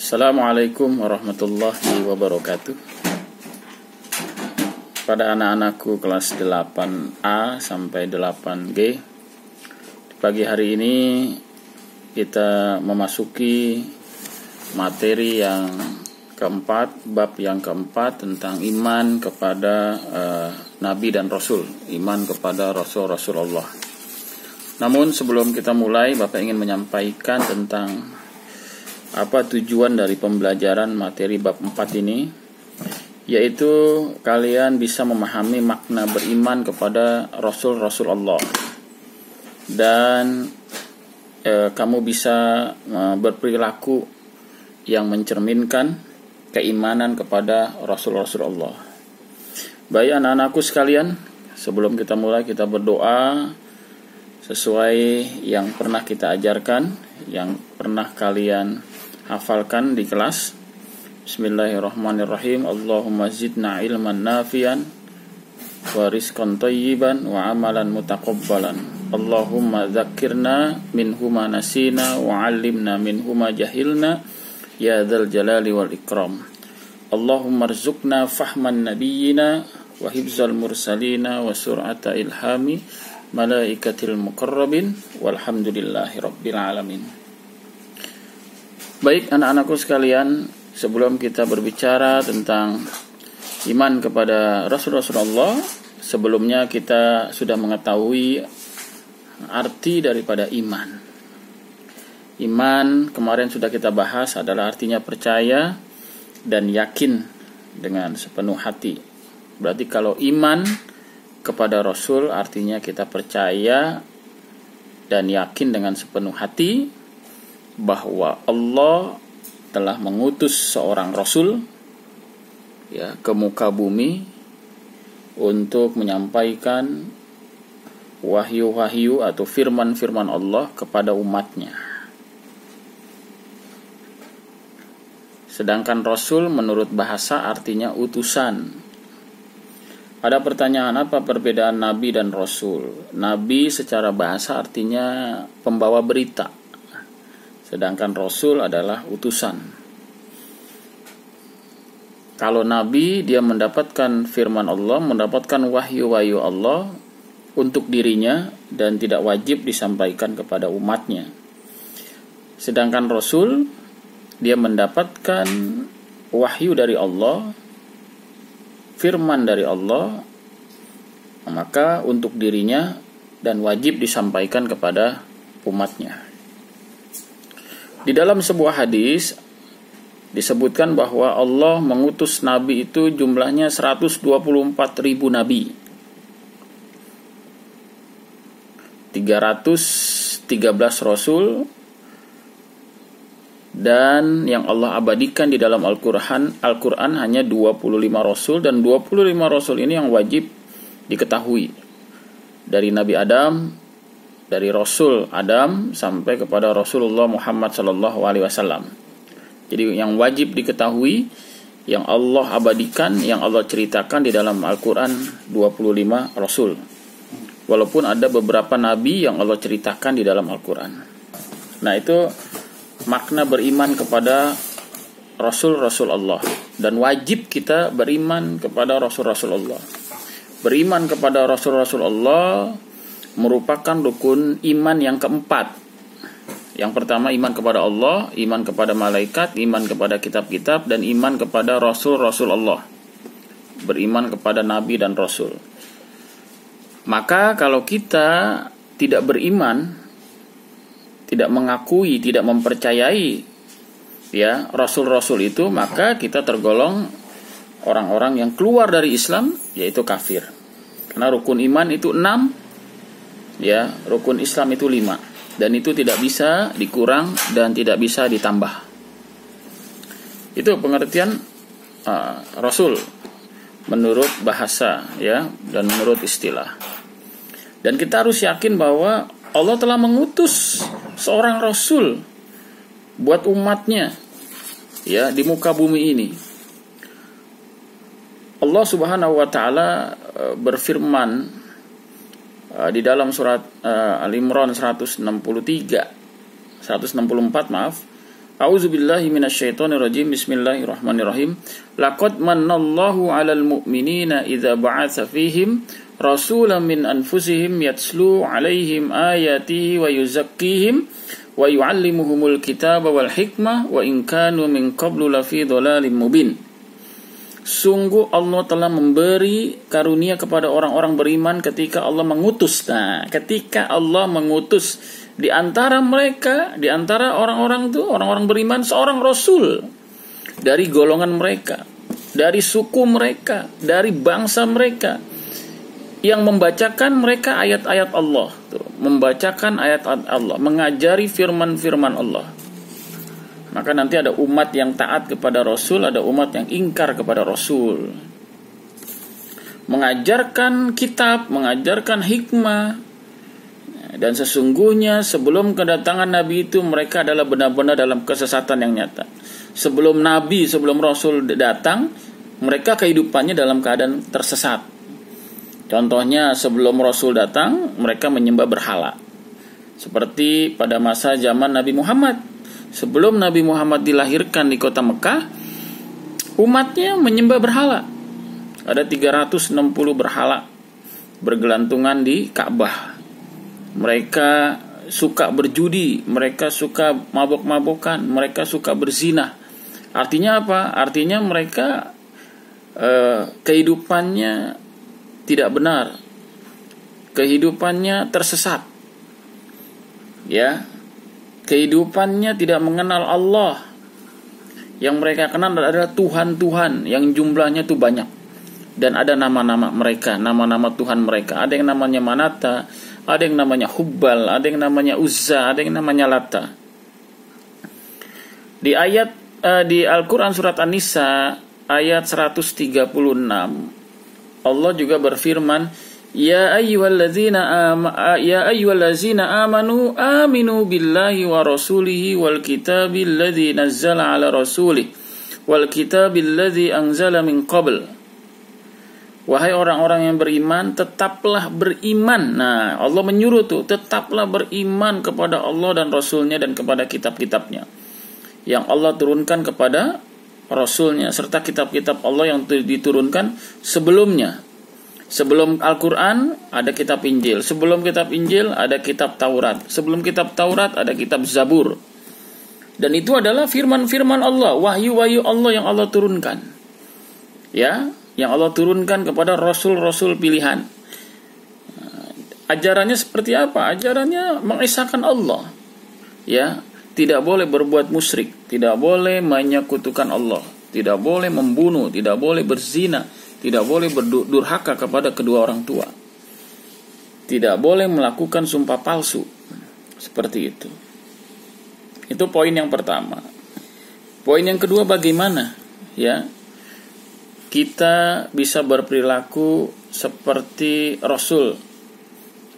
Assalamualaikum warahmatullahi wabarakatuh. Pada anak-anakku kelas 8A sampai 8G, di pagi hari ini kita memasuki materi yang keempat, bab yang keempat tentang iman kepada Nabi dan Rasul, iman kepada Rasul-Rasulullah. Namun sebelum kita mulai, Bapak ingin menyampaikan tentang apa tujuan dari pembelajaran materi bab 4 ini, yaitu kalian bisa memahami makna beriman kepada Rasul-Rasul Allah, dan kamu bisa berperilaku yang mencerminkan keimanan kepada Rasul-Rasul Allah. Baik anak-anakku sekalian, sebelum kita mulai, kita berdoa sesuai yang pernah kita ajarkan, yang pernah kalian hafalkan di kelas. Bismillahirrahmanirrahim. Allahumma zidna ilman nafian wa rizqan thayyiban wa amalan mutaqabbalan. Allahumma dzakirna minhuma nasina wa 'allimna minhuma jahilna ya dzal jalali wal ikram. Allahumma rzuqna fahman nabiyyina wa hifzal mursalina wa sur'ata ilhami malaikatil muqarrabin walhamdulillahi rabbil alamin. Baik anak-anakku sekalian, sebelum kita berbicara tentang iman kepada Rasul-Rasulullah, sebelumnya kita sudah mengetahui arti daripada iman. Iman kemarin sudah kita bahas adalah artinya percaya dan yakin dengan sepenuh hati. Berarti kalau iman kepada Rasul artinya kita percaya dan yakin dengan sepenuh hati bahwa Allah telah mengutus seorang Rasul ke muka bumi untuk menyampaikan wahyu-wahyu atau firman-firman Allah kepada umatnya. Sedangkan Rasul menurut bahasa artinya utusan. Ada pertanyaan, apa perbedaan Nabi dan Rasul? Nabi secara bahasa artinya pembawa berita, sedangkan Rasul adalah utusan. Kalau Nabi, dia mendapatkan firman Allah, mendapatkan wahyu-wahyu Allah untuk dirinya dan tidak wajib disampaikan kepada umatnya. Sedangkan Rasul, dia mendapatkan wahyu dari Allah, firman dari Allah, maka untuk dirinya dan wajib disampaikan kepada umatnya. Di dalam sebuah hadis disebutkan bahwa Allah mengutus nabi itu jumlahnya 124.000 nabi, 313 rasul, dan yang Allah abadikan di dalam Al-Quran hanya 25 rasul, dan 25 rasul ini yang wajib diketahui dari Nabi Adam, dari Rasul Adam sampai kepada Rasulullah Muhammad SAW. Jadi yang wajib diketahui, yang Allah abadikan, yang Allah ceritakan di dalam Al-Quran 25 Rasul. Walaupun ada beberapa Nabi yang Allah ceritakan di dalam Al-Quran. Nah, itu makna beriman kepada Rasul-Rasul Allah. Dan wajib kita beriman kepada Rasul-Rasul Allah. Beriman kepada Rasul-Rasul Allah merupakan rukun iman yang keempat. Yang pertama iman kepada Allah, iman kepada malaikat, iman kepada kitab-kitab, dan iman kepada Rasul-Rasul Allah. Beriman kepada Nabi dan Rasul. Maka kalau kita tidak beriman, tidak mengakui, tidak mempercayai Rasul-Rasul itu, maka kita tergolong orang-orang yang keluar dari Islam, yaitu kafir. Karena rukun iman itu 6, rukun Islam itu 5, dan itu tidak bisa dikurang dan tidak bisa ditambah. Itu pengertian Rasul menurut bahasa dan menurut istilah. Dan kita harus yakin bahwa Allah telah mengutus seorang Rasul buat umatnya di muka bumi ini. Allah Subhanahu wa ta'ala berfirman di dalam surat Al-Imran 164, A'udzubillahi minasyaitonirrajim. Bismillahirrahmanirrahim. Laqad manallahu 'alal mu'minina idza ba'atsa fihim rasulan min anfusihim yatslu 'alaihim ayatihi wa yuzakkihim wa yu'allimuhumul kitaba wal hikmah wa in kanu min qablu lafi dhalalim mubin. Sungguh Allah telah memberi karunia kepada orang-orang beriman ketika Allah mengutus. Nah, ketika Allah mengutus di antara mereka, di antara orang-orang itu, orang-orang beriman, seorang rasul dari golongan mereka, dari suku mereka, dari bangsa mereka, yang membacakan mereka ayat-ayat Allah, membacakan ayat-ayat Allah, mengajari firman-firman Allah. Maka nanti ada umat yang taat kepada Rasul, ada umat yang ingkar kepada Rasul. Mengajarkan kitab, mengajarkan hikmah. Dan sesungguhnya sebelum kedatangan Nabi itu mereka adalah benar-benar dalam kesesatan yang nyata. Sebelum Nabi, sebelum Rasul datang, mereka kehidupannya dalam keadaan tersesat. Contohnya sebelum Rasul datang, mereka menyembah berhala. Seperti pada masa zaman Nabi Muhammad. Sebelum Nabi Muhammad dilahirkan di kota Mekah, umatnya menyembah berhala. Ada 360 berhala bergelantungan di Ka'bah. Mereka suka berjudi, mereka suka mabok-mabokan, mereka suka berzina. Artinya apa? Artinya mereka kehidupannya tidak benar, kehidupannya tersesat, ya, kehidupannya tidak mengenal Allah. Yang mereka kenal adalah Tuhan-Tuhan yang jumlahnya itu banyak, dan ada nama-nama mereka, nama-nama Tuhan mereka. Ada yang namanya Manata, ada yang namanya Hubbal, ada yang namanya Uzza, ada yang namanya Lata. Di ayat di Al-Quran surat An-Nisa ayat 136, Allah juga berfirman, Ya ayyuhallazina amanu aminu billahi wa rasulihi wal kitabil ladzi nazzala ala rasulih wal kitabil ladzi anzala min qabl. Wahai orang-orang yang beriman, tetaplah beriman. Nah, Allah menyuruh tuh, tetaplah beriman kepada Allah dan Rasulnya dan kepada kitab-kitabnya yang Allah turunkan kepada Rasulnya, serta kitab-kitab Allah yang diturunkan sebelumnya. Sebelum Al-Quran ada kitab Injil, sebelum kitab Injil ada kitab Taurat, sebelum kitab Taurat ada kitab Zabur. Dan itu adalah firman-firman Allah, wahyu-wahyu Allah yang Allah turunkan, ya, yang Allah turunkan kepada Rasul-Rasul pilihan. Ajarannya seperti apa? Ajarannya mengesahkan Allah, ya, tidak boleh berbuat musyrik, tidak boleh menyekutukan Allah, tidak boleh membunuh, tidak boleh berzina, tidak boleh berdurhaka kepada kedua orang tua, tidak boleh melakukan sumpah palsu. Seperti itu. Itu poin yang pertama. Poin yang kedua, bagaimana, ya, kita bisa berperilaku seperti Rasul.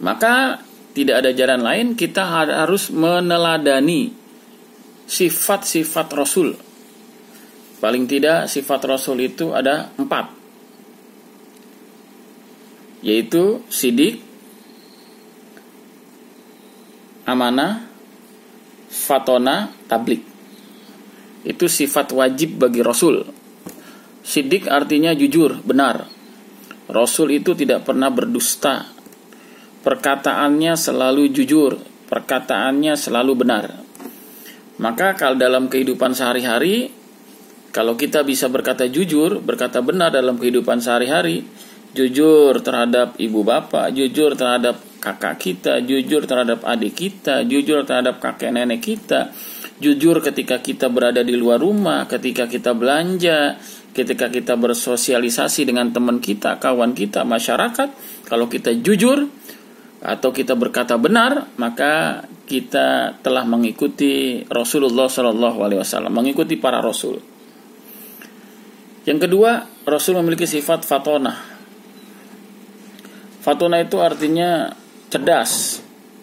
Maka tidak ada jalan lain, kita harus meneladani sifat-sifat Rasul. Paling tidak sifat Rasul itu ada 4, yaitu sidik, amanah, fatona, tablik. Itu sifat wajib bagi Rasul. Sidik artinya jujur, benar. Rasul itu tidak pernah berdusta. Perkataannya selalu jujur, perkataannya selalu benar. Maka kalau dalam kehidupan sehari-hari, kalau kita bisa berkata jujur, berkata benar dalam kehidupan sehari-hari, jujur terhadap ibu bapak, jujur terhadap kakak kita, jujur terhadap adik kita, jujur terhadap kakek nenek kita, jujur ketika kita berada di luar rumah, ketika kita belanja, ketika kita bersosialisasi dengan teman kita, kawan kita, masyarakat. Kalau kita jujur atau kita berkata benar, maka kita telah mengikuti Rasulullah SAW, mengikuti para Rasul. Yang kedua, Rasul memiliki sifat fatonah. Fatonah itu artinya cerdas,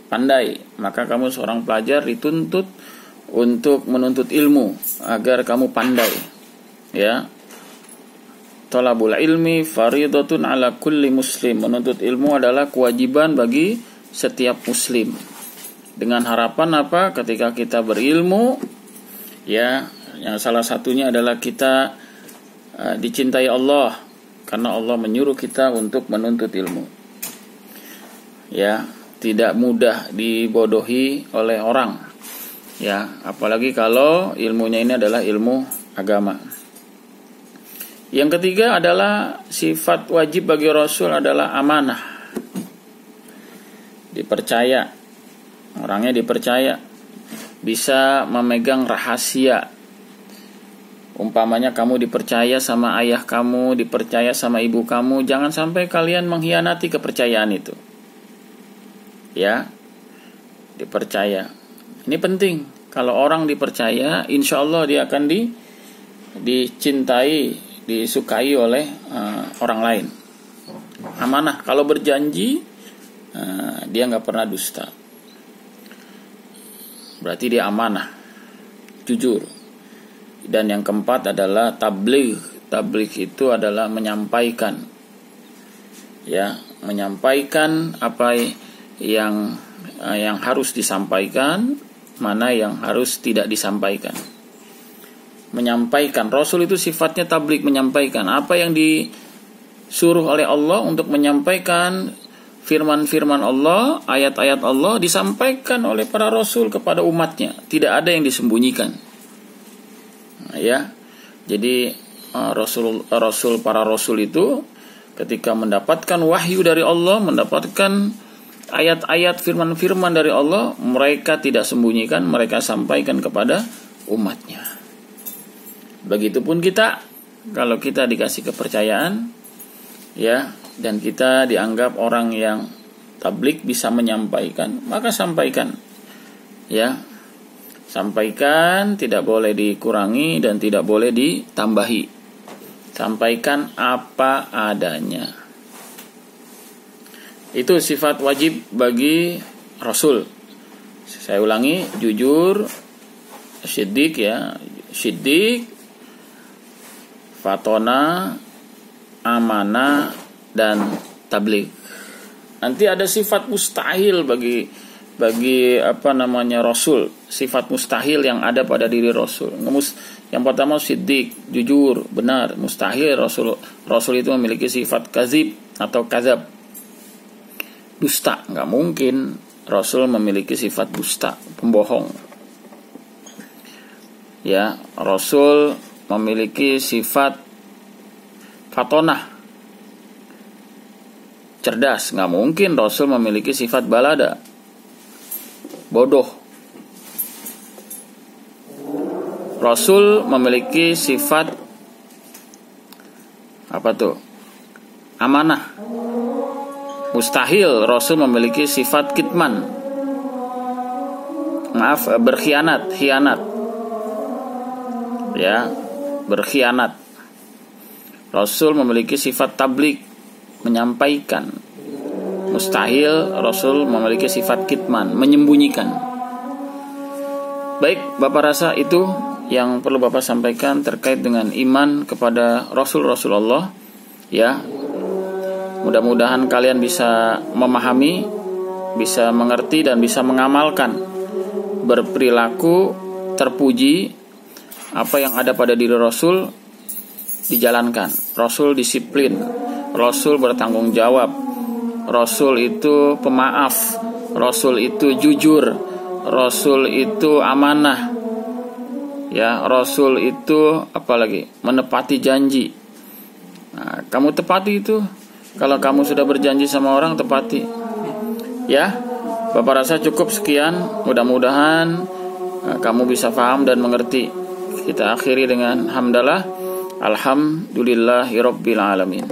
pandai. Maka kamu seorang pelajar dituntut untuk menuntut ilmu agar kamu pandai, ya. Talabul ilmi faridatun ala kulli muslim. Menuntut ilmu adalah kewajiban bagi setiap muslim. Dengan harapan apa? Ketika kita berilmu, Ya, yang salah satunya adalah kita dicintai Allah karena Allah menyuruh kita untuk menuntut ilmu. Ya, tidak mudah dibodohi oleh orang. Ya, apalagi kalau ilmunya ini adalah ilmu agama. Yang ketiga adalah sifat wajib bagi Rasul adalah amanah. Dipercaya. Orangnya dipercaya. Bisa memegang rahasia. Umpamanya kamu dipercaya sama ayah kamu, dipercaya sama ibu kamu, jangan sampai kalian mengkhianati kepercayaan itu. Ya, dipercaya. Ini penting. Kalau orang dipercaya, insya Allah dia akan dicintai, disukai oleh orang lain. Amanah. Kalau berjanji, dia nggak pernah dusta. Berarti dia amanah, jujur. Dan yang keempat adalah tabligh. Tabligh itu adalah menyampaikan, ya, menyampaikan apa yang harus disampaikan, mana yang harus tidak disampaikan. Menyampaikan. Rasul itu sifatnya tabligh, menyampaikan apa yang disuruh oleh Allah untuk menyampaikan. Firman-firman Allah, ayat-ayat Allah disampaikan oleh para rasul kepada umatnya. Tidak ada yang disembunyikan. Ya, jadi para rasul itu ketika mendapatkan wahyu dari Allah, mendapatkan ayat-ayat firman-firman dari Allah, mereka tidak sembunyikan, mereka sampaikan kepada umatnya. Begitupun kita, kalau kita dikasih kepercayaan, ya, dan kita dianggap orang yang tabligh, bisa menyampaikan, maka sampaikan. Ya, sampaikan, tidak boleh dikurangi dan tidak boleh ditambahi. Sampaikan apa adanya. Itu sifat wajib bagi Rasul. Saya ulangi, jujur, siddiq, ya, siddiq, fatona, amanah, dan tabligh. Nanti ada sifat mustahil bagi Rasul. Sifat mustahil yang ada pada diri Rasul. Yang pertama siddiq, jujur, benar. Mustahil Rasul itu memiliki sifat kazib atau kazab, dusta. Nggak mungkin Rasul memiliki sifat dusta, pembohong. Ya, Rasul memiliki sifat fatonah, cerdas. Nggak mungkin Rasul memiliki sifat balada, bodoh. Rasul memiliki sifat apa tuh? Amanah. Mustahil Rasul memiliki sifat kitman. Berkhianat, khianat. Ya, berkhianat. Rasul memiliki sifat tabligh, menyampaikan. Mustahil Rasul memiliki sifat kitman, menyembunyikan. Baik, Bapak rasa itu yang perlu Bapak sampaikan terkait dengan iman kepada Rasul-Rasul Allah. Ya, mudah-mudahan kalian bisa memahami, bisa mengerti, dan bisa mengamalkan. Berperilaku terpuji, apa yang ada pada diri Rasul dijalankan. Rasul disiplin, Rasul bertanggung jawab, Rasul itu pemaaf, Rasul itu jujur, Rasul itu amanah. Ya, Rasul itu apalagi? Menepati janji. Nah, kamu tepati itu. Kalau kamu sudah berjanji sama orang, tepati. Ya, Bapak rasa cukup sekian. Mudah-mudahan kamu bisa paham dan mengerti. Kita akhiri dengan hamdalah. Alhamdulillahirabbil alamin.